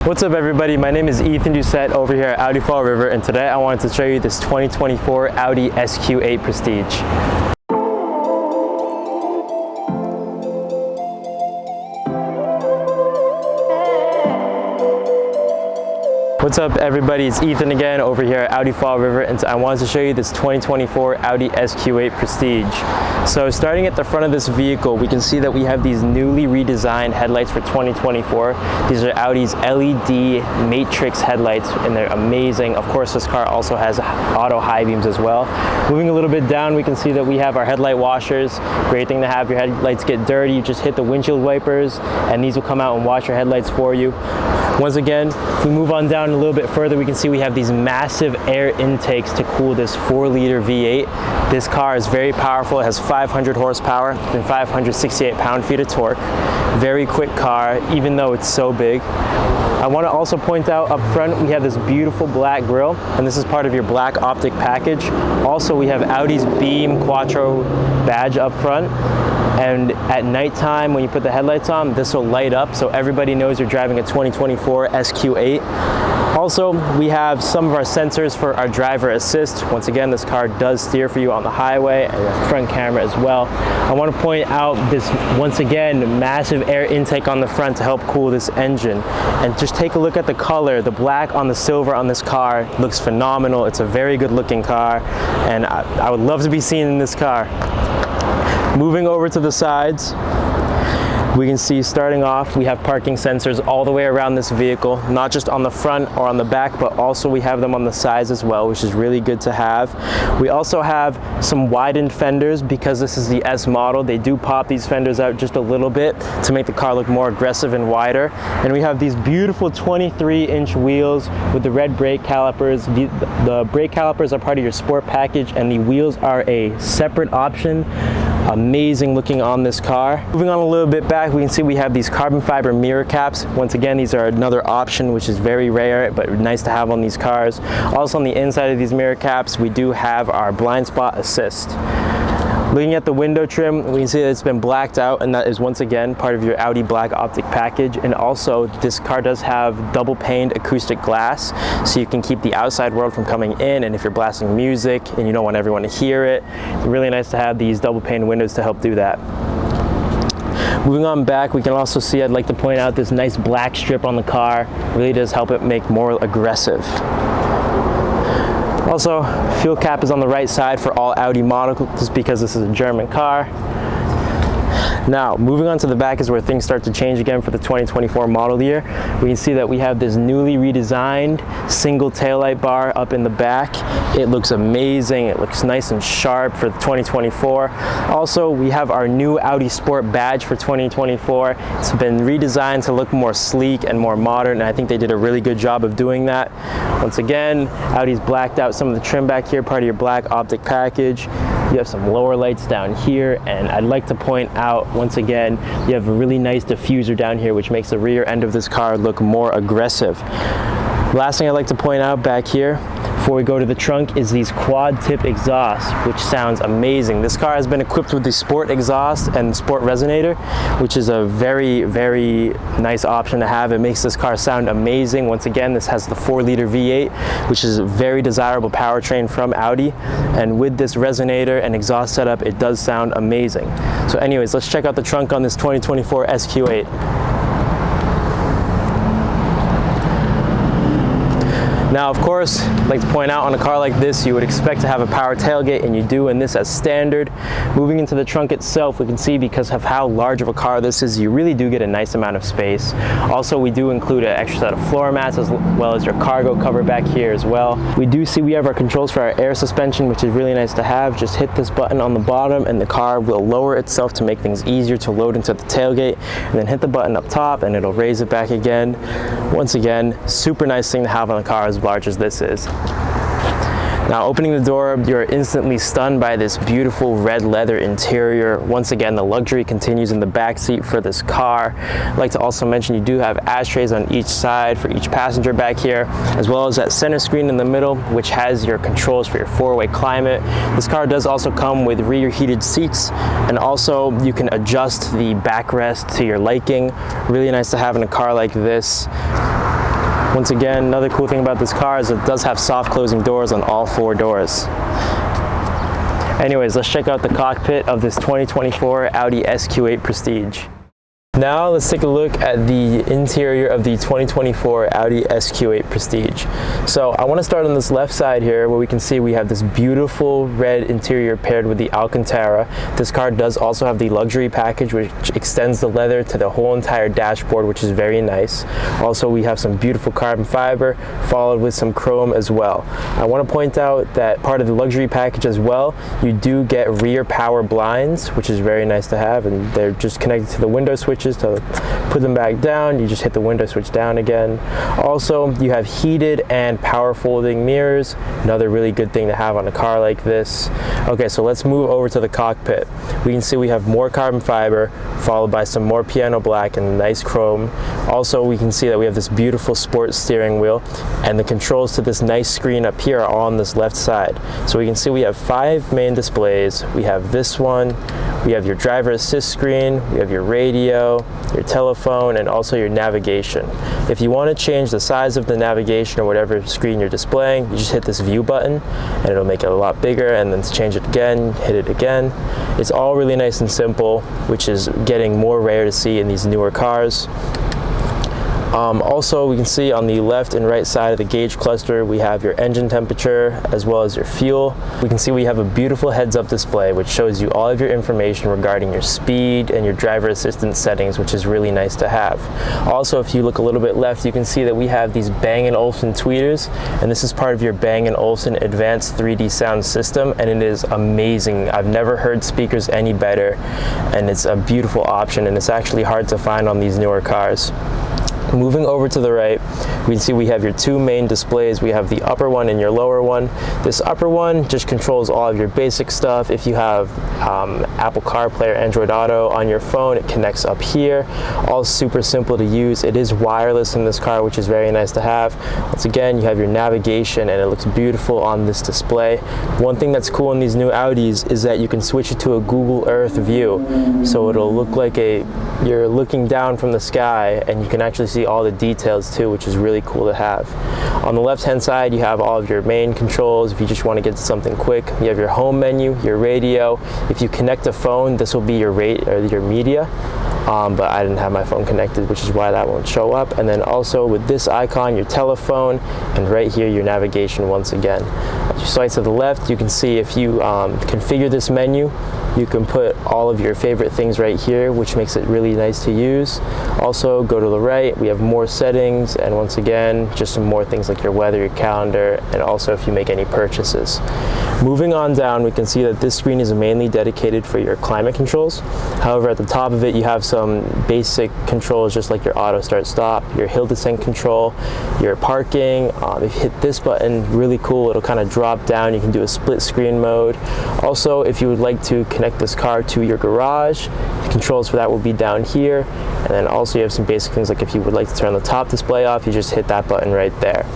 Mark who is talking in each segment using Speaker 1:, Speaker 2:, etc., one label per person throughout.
Speaker 1: What's up everybody, my name is Ethan Doucette over here at Audi Fall River, and today I wanted to show you this 2024 Audi SQ8 Prestige. What's up everybody, it's Ethan again over here at Audi Fall River, and I wanted to show you this 2024 Audi SQ8 Prestige. So starting at the front of this vehicle, we can see that we have these newly redesigned headlights for 2024. These are Audi's LED matrix headlights and they're amazing. Of course, this car also has auto high beams as well. Moving a little bit down, we can see that we have our headlight washers. Great thing to have. Your headlights get dirty, you just hit the windshield wipers and these will come out and wash your headlights for you. Once again, if we move on down a little bit further, we can see we have these massive air intakes to cool this 4-liter V8. This car is very powerful. It has 500 horsepower and 568 pound-feet of torque. Very quick car, even though it's so big. I want to also point out up front, we have this beautiful black grille, and this is part of your black optic package. Also, we have Audi's Beam Quattro badge up front. And at nighttime, when you put the headlights on, this will light up so everybody knows you're driving a 2024 SQ8. Also, we have some of our sensors for our driver assist. Once again, this car does steer for you on the highway and a front camera as well. I want to point out this, once again, massive air intake on the front to help cool this engine. And just take a look at the color. The black on the silver on this car looks phenomenal. It's a very good looking car, and I would love to be seen in this car. Moving over to the sides, we can see starting off, we have parking sensors all the way around this vehicle, not just on the front or on the back, but also we have them on the sides as well, which is really good to have. We also have some widened fenders because this is the S model. They do pop these fenders out just a little bit to make the car look more aggressive and wider. And we have these beautiful 23-inch wheels with the red brake calipers. The brake calipers are part of your sport package and the wheels are a separate option. Amazing looking on this car. Moving on a little bit back, we can see we have these carbon fiber mirror caps. Once again, these are another option which is very rare but nice to have on these cars. Also on the inside of these mirror caps, we do have our blind spot assist. Looking at the window trim, we can see that it's been blacked out, and that is once again part of your Audi black optic package. And also this car does have double paned acoustic glass, so you can keep the outside world from coming in, and if you're blasting music and you don't want everyone to hear it, it's really nice to have these double paned windows to help do that. Moving on back, we can also see, I'd like to point out this nice black strip on the car. Really does help it make more aggressive. Also, fuel cap is on the right side for all Audi models because this is a German car. Now, moving on to the back is where things start to change again for the 2024 model year. We can see that we have this newly redesigned single taillight bar up in the back. It looks amazing. It looks nice and sharp for the 2024. Also, we have our new Audi Sport badge for 2024. It's been redesigned to look more sleek and more modern, and I think they did a really good job of doing that. Once again, Audi's blacked out some of the trim back here, part of your black optic package. You have some lower lights down here, and I'd like to point out, once again, you have a really nice diffuser down here, which makes the rear end of this car look more aggressive. Last thing I'd like to point out back here, before we go to the trunk, is these quad tip exhausts, which sounds amazing. This car has been equipped with the Sport exhaust and Sport resonator, which is a very, very nice option to have. It makes this car sound amazing. Once again, this has the 4-liter V8, which is a very desirable powertrain from Audi. And with this resonator and exhaust setup, it does sound amazing. So anyways, let's check out the trunk on this 2024 SQ8. Now, of course, I'd like to point out on a car like this, you would expect to have a power tailgate, and you do, and this as standard. Moving into the trunk itself, we can see because of how large of a car this is, you really do get a nice amount of space. Also, we do include an extra set of floor mats as well as your cargo cover back here as well. We do see we have our controls for our air suspension, which is really nice to have. Just hit this button on the bottom and the car will lower itself to make things easier to load into the tailgate, and then hit the button up top and it'll raise it back again. Once again, super nice thing to have on a car as large as this is. Now, opening the door, you're instantly stunned by this beautiful red leather interior. Once again, the luxury continues in the back seat for this car. I'd like to also mention you do have ashtrays on each side for each passenger back here, as well as that center screen in the middle, which has your controls for your 4-way climate. This car does also come with rear heated seats, and also you can adjust the backrest to your liking. Really nice to have in a car like this. Once again, another cool thing about this car is it does have soft closing doors on all 4 doors. Anyways, let's check out the cockpit of this 2024 Audi SQ8 Prestige. Now let's take a look at the interior of the 2024 Audi SQ8 Prestige. So I want to start on this left side here where we can see we have this beautiful red interior paired with the Alcantara. This car does also have the luxury package, which extends the leather to the whole entire dashboard, which is very nice. Also, we have some beautiful carbon fiber followed with some chrome as well. I want to point out that part of the luxury package as well, you do get rear power blinds, which is very nice to have, and they're just connected to the window switches. To put them back down, you just hit the window switch down again. Also, you have heated and power folding mirrors, another really good thing to have on a car like this. Okay, so let's move over to the cockpit. We can see we have more carbon fiber followed by some more piano black and nice chrome. Also, we can see that we have this beautiful sports steering wheel, and the controls to this nice screen up here are on this left side. So we can see we have 5 main displays. We have this one, we have your driver assist screen, we have your radio, your telephone, and also your navigation. If you want to change the size of the navigation or whatever screen you're displaying, you just hit this view button and it'll make it a lot bigger, and then to change it again, hit it again. It's all really nice and simple, which is getting more rare to see in these newer cars. Also, we can see on the left and right side of the gauge cluster, we have your engine temperature as well as your fuel. We can see we have a beautiful heads-up display which shows you all of your information regarding your speed and your driver assistance settings, which is really nice to have. Also, if you look a little bit left, you can see that we have these Bang & Olufsen tweeters, and this is part of your Bang & Olufsen advanced 3D sound system, and it is amazing. I've never heard speakers any better, and it's a beautiful option, and it's actually hard to find on these newer cars. Moving over to the right, we can see we have your 2 main displays. We have the upper one and your lower one. This upper one just controls all of your basic stuff. If you have Apple CarPlay or Android Auto on your phone, it connects up here. All super simple to use. It is wireless in this car, which is very nice to have. Once again, you have your navigation, and it looks beautiful on this display. One thing that's cool in these new Audis is that you can switch it to a Google Earth view. So it'll look like you're looking down from the sky, and you can actually see all the details too, which is really cool to have. On the left hand side, you have all of your main controls. If you just want to get to something quick, you have your home menu, your radio. If you connect a phone, this will be your media. But I didn't have my phone connected, which is why that won't show up. And then also with this icon, your telephone, and right here your navigation once again. So to the left, you can see if you configure this menu, you can put all of your favorite things right here, which makes it really nice to use. Also, go to the right, we have more settings, and once again, just some more things like your weather, your calendar, and also if you make any purchases. Moving on down, we can see that this screen is mainly dedicated for your climate controls. However, at the top of it, you have some basic controls just like your auto start stop, your hill descent control, your parking. If you hit this button, really cool, it'll kind of drop down. You can do a split screen mode. Also, if you would like to connect this car to your garage, the controls for that will be down here. And then also you have some basic things like if you would like to turn the top display off, you just hit that button right there.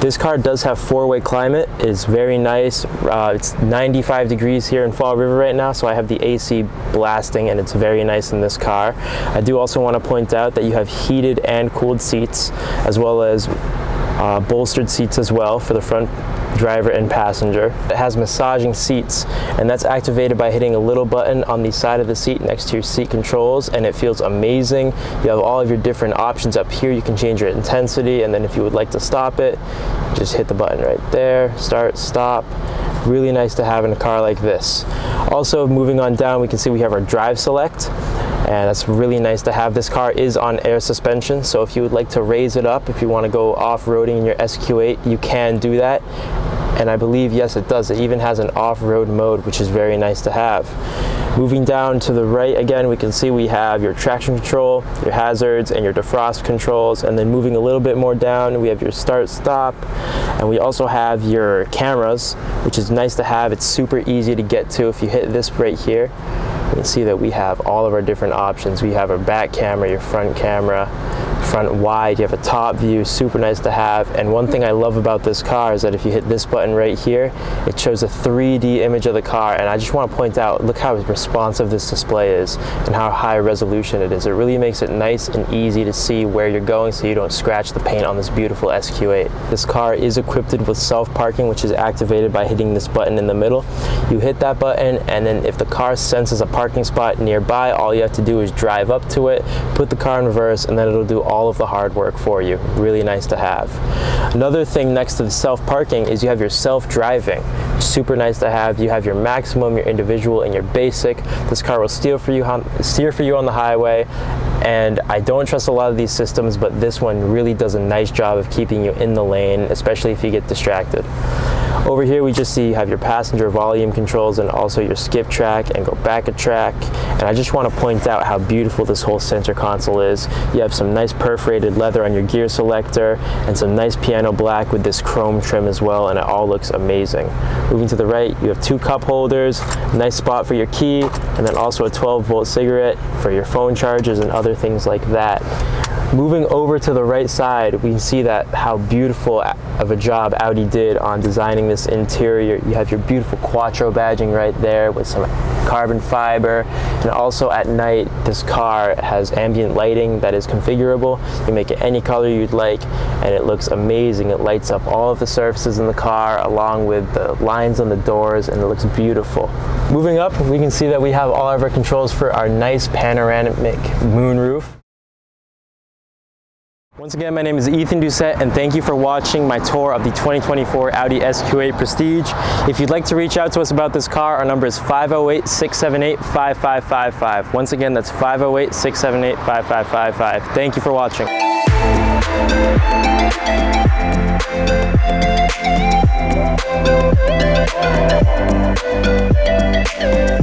Speaker 1: This car does have 4-way climate. It's very nice. It's 95 degrees here in Fall River right now, so I have the AC blasting, and it's very nice in this car. I do also want to point out that you have heated and cooled seats, as well as bolstered seats as well for the front driver and passenger. It has massaging seats, and that's activated by hitting a little button on the side of the seat next to your seat controls, and it feels amazing. You have all of your different options up here. You can change your intensity, and then if you would like to stop it, just hit the button right there, start, stop. Really nice to have in a car like this. Also, moving on down, we can see we have our drive select, and that's really nice to have. This car is on air suspension, so if you would like to raise it up, if you want to go off-roading in your SQ8, you can do that. And I believe, yes, it does. It even has an off-road mode, which is very nice to have. Moving down to the right again, we can see we have your traction control, your hazards, and your defrost controls. And then moving a little bit more down, we have your start, stop, and we also have your cameras, which is nice to have. It's super easy to get to. If you hit this right here, you can see that we have all of our different options. We have our back camera, your front camera, front wide, you have a top view, super nice to have. And one thing I love about this car is that if you hit this button right here, it shows a 3D image of the car. And I just want to point out, look how responsive this display is and how high resolution it is. It really makes it nice and easy to see where you're going so you don't scratch the paint on this beautiful SQ8. This car is equipped with self-parking, which is activated by hitting this button in the middle. You hit that button, and then if the car senses a parking spot nearby, all you have to do is drive up to it, put the car in reverse, and then it'll do all of the hard work for you. Really nice to have. Another thing next to the self-parking is you have your self-driving. Super nice to have. You have your maximum, your individual, and your basic. This car will steer for you on the highway, and I don't trust a lot of these systems, but this one really does a nice job of keeping you in the lane, especially if you get distracted. Over here we just see you have your passenger volume controls and also your skip track and go back a track. And I just want to point out how beautiful this whole center console is. You have some nice perforated leather on your gear selector and some nice piano black with this chrome trim as well, and it all looks amazing. Moving to the right, you have 2 cup holders, nice spot for your key, and then also a 12-volt cigarette for your phone chargers and other things like that. Moving over to the right side, we can see that how beautiful of a job Audi did on designing this interior. You have your beautiful Quattro badging right there with some carbon fiber, and also at night this car has ambient lighting that is configurable. You make it any color you'd like and it looks amazing. It lights up all of the surfaces in the car along with the lines on the doors, and it looks beautiful. Moving up, we can see that we have all of our controls for our nice panoramic moonroof. Once again, my name is Ethan Doucette, and thank you for watching my tour of the 2024 Audi SQ8 Prestige. If you'd like to reach out to us about this car, our number is 508-678-5555. Once again, that's 508-678-5555. Thank you for watching.